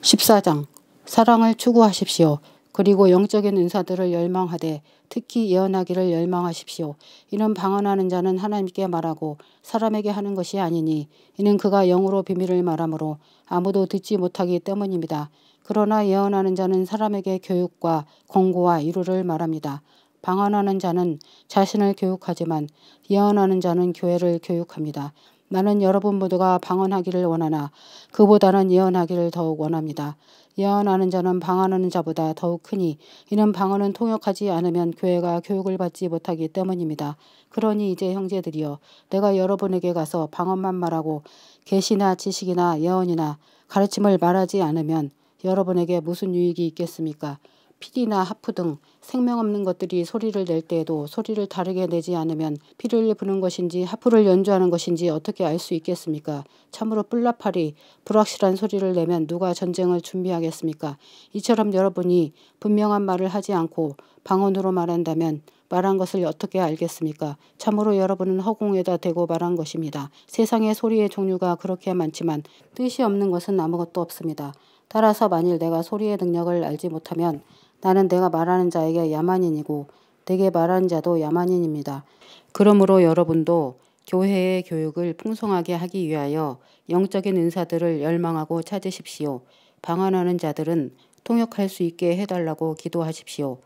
14장 사랑을 추구하십시오. 그리고 영적인 은사들을 열망하되 특히 예언하기를 열망하십시오. 이는 방언하는 자는 하나님께 말하고 사람에게 하는 것이 아니니 이는 그가 영으로 비밀을 말하므로 아무도 듣지 못하기 때문입니다. 그러나 예언하는 자는 사람에게 교육과 권고와 위로를 말합니다. 방언하는 자는 자신을 교육하지만 예언하는 자는 교회를 교육합니다. 나는 여러분 모두가 방언하기를 원하나 그보다는 예언하기를 더욱 원합니다. 예언하는 자는 방언하는 자보다 더욱 크니 이는 방언은 통역하지 않으면 교회가 교육을 받지 못하기 때문입니다. 그러니 이제 형제들이여 내가 여러분에게 가서 방언만 말하고 계시나 지식이나 예언이나 가르침을 말하지 않으면 여러분에게 무슨 유익이 있겠습니까? 피리나 하프 등 생명 없는 것들이 소리를 낼 때에도 소리를 다르게 내지 않으면 피를 부는 것인지 하프를 연주하는 것인지 어떻게 알 수 있겠습니까? 참으로 뿔나팔이 불확실한 소리를 내면 누가 전쟁을 준비하겠습니까? 이처럼 여러분이 분명한 말을 하지 않고 방언으로 말한다면 말한 것을 어떻게 알겠습니까? 참으로 여러분은 허공에다 대고 말한 것입니다. 세상의 소리의 종류가 그렇게 많지만 뜻이 없는 것은 아무것도 없습니다. 따라서 만일 내가 소리의 능력을 알지 못하면 나는 내가 말하는 자에게 야만인이고 내게 말하는 자도 야만인입니다. 그러므로 여러분도 교회의 교육을 풍성하게 하기 위하여 영적인 은사들을 열망하고 찾으십시오. 방언하는 자들은 통역할 수 있게 해달라고 기도하십시오.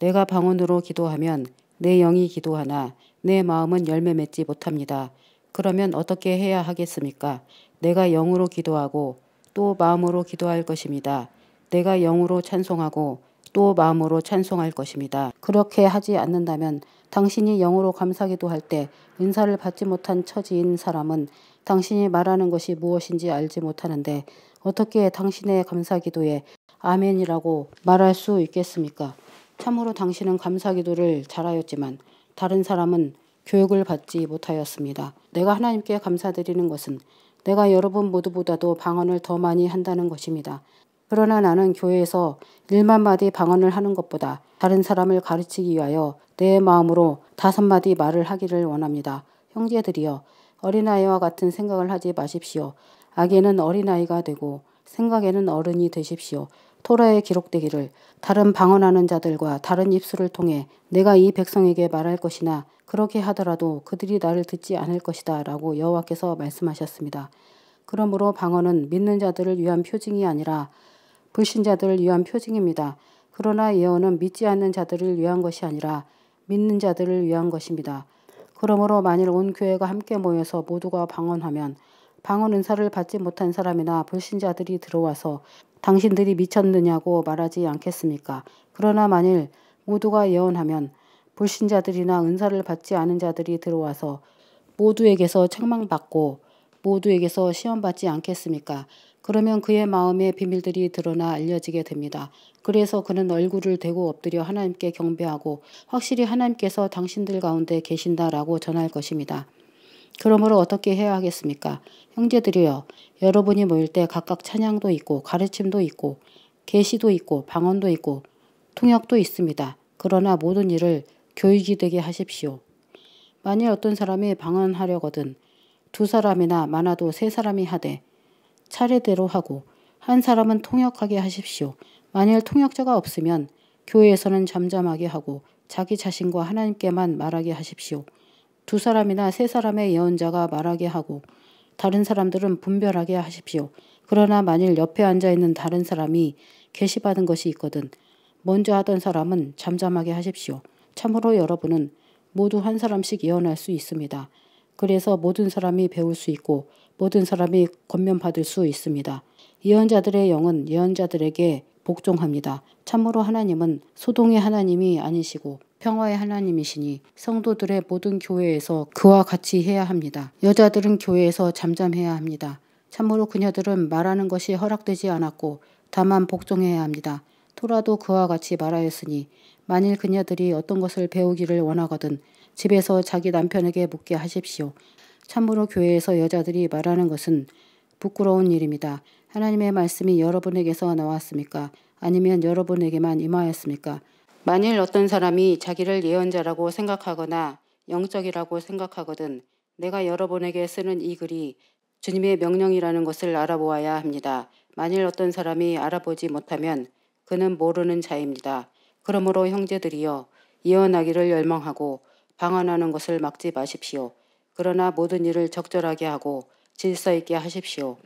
내가 방언으로 기도하면 내 영이 기도하나 내 마음은 열매 맺지 못합니다. 그러면 어떻게 해야 하겠습니까? 내가 영으로 기도하고 또 마음으로 기도할 것입니다. 내가 영으로 찬송하고 또 마음으로 찬송할 것입니다. 그렇게 하지 않는다면 당신이 영으로 감사기도 할 때 은사를 받지 못한 처지인 사람은 당신이 말하는 것이 무엇인지 알지 못하는데 어떻게 당신의 감사기도에 아멘이라고 말할 수 있겠습니까? 참으로 당신은 감사기도를 잘하였지만 다른 사람은 교육을 받지 못하였습니다. 내가 하나님께 감사드리는 것은 내가 여러분 모두보다도 방언을 더 많이 한다는 것입니다. 그러나 나는 교회에서 1만 마디 방언을 하는 것보다 다른 사람을 가르치기 위하여 내 마음으로 5마디 말을 하기를 원합니다. 형제들이여 어린아이와 같은 생각을 하지 마십시오. 악에는 어린아이가 되고 생각에는 어른이 되십시오. 토라에 기록되기를 다른 방언하는 자들과 다른 입술을 통해 내가 이 백성에게 말할 것이나 그렇게 하더라도 그들이 나를 듣지 않을 것이다 라고 여호와께서 말씀하셨습니다. 그러므로 방언은 믿는 자들을 위한 표징이 아니라 불신자들을 위한 표징입니다. 그러나 예언은 믿지 않는 자들을 위한 것이 아니라 믿는 자들을 위한 것입니다. 그러므로 만일 온 교회가 함께 모여서 모두가 방언하면 방언 은사를 받지 못한 사람이나 불신자들이 들어와서 당신들이 미쳤느냐고 말하지 않겠습니까? 그러나 만일 모두가 예언하면 불신자들이나 은사를 받지 않은 자들이 들어와서 모두에게서 책망받고 모두에게서 시험받지 않겠습니까? 그러면 그의 마음의 비밀들이 드러나 알려지게 됩니다. 그래서 그는 얼굴을 대고 엎드려 하나님께 경배하고 확실히 하나님께서 당신들 가운데 계신다라고 전할 것입니다. 그러므로 어떻게 해야 하겠습니까? 형제들이여 여러분이 모일 때 각각 찬양도 있고 가르침도 있고 계시도 있고 방언도 있고 통역도 있습니다. 그러나 모든 일을 교육이 되게 하십시오. 만일 어떤 사람이 방언하려거든 2사람이나 많아도 3사람이 하되 차례대로 하고 한 사람은 통역하게 하십시오. 만일 통역자가 없으면 교회에서는 잠잠하게 하고 자기 자신과 하나님께만 말하게 하십시오. 2사람이나 3사람의 예언자가 말하게 하고 다른 사람들은 분별하게 하십시오. 그러나 만일 옆에 앉아있는 다른 사람이 계시받은 것이 있거든 먼저 하던 사람은 잠잠하게 하십시오. 참으로 여러분은 모두 한 사람씩 예언할 수 있습니다. 그래서 모든 사람이 배울 수 있고 모든 사람이 권면받을 수 있습니다. 예언자들의 영은 예언자들에게 복종합니다. 참으로 하나님은 소동의 하나님이 아니시고 평화의 하나님이시니 성도들의 모든 교회에서 그와 같이 해야 합니다. 여자들은 교회에서 잠잠해야 합니다. 참으로 그녀들은 말하는 것이 허락되지 않았고 다만 복종해야 합니다. 토라도 그와 같이 말하였으니 만일 그녀들이 어떤 것을 배우기를 원하거든 집에서 자기 남편에게 묻게 하십시오. 참으로 교회에서 여자들이 말하는 것은 부끄러운 일입니다. 하나님의 말씀이 여러분에게서 나왔습니까? 아니면 여러분에게만 임하였습니까? 만일 어떤 사람이 자기를 예언자라고 생각하거나 영적이라고 생각하거든 내가 여러분에게 쓰는 이 글이 주님의 명령이라는 것을 알아보아야 합니다. 만일 어떤 사람이 알아보지 못하면 그는 모르는 자입니다. 그러므로 형제들이여 예언하기를 열망하고 방언하는 것을 막지 마십시오. 그러나 모든 일을 적절하게 하고 질서 있게 하십시오.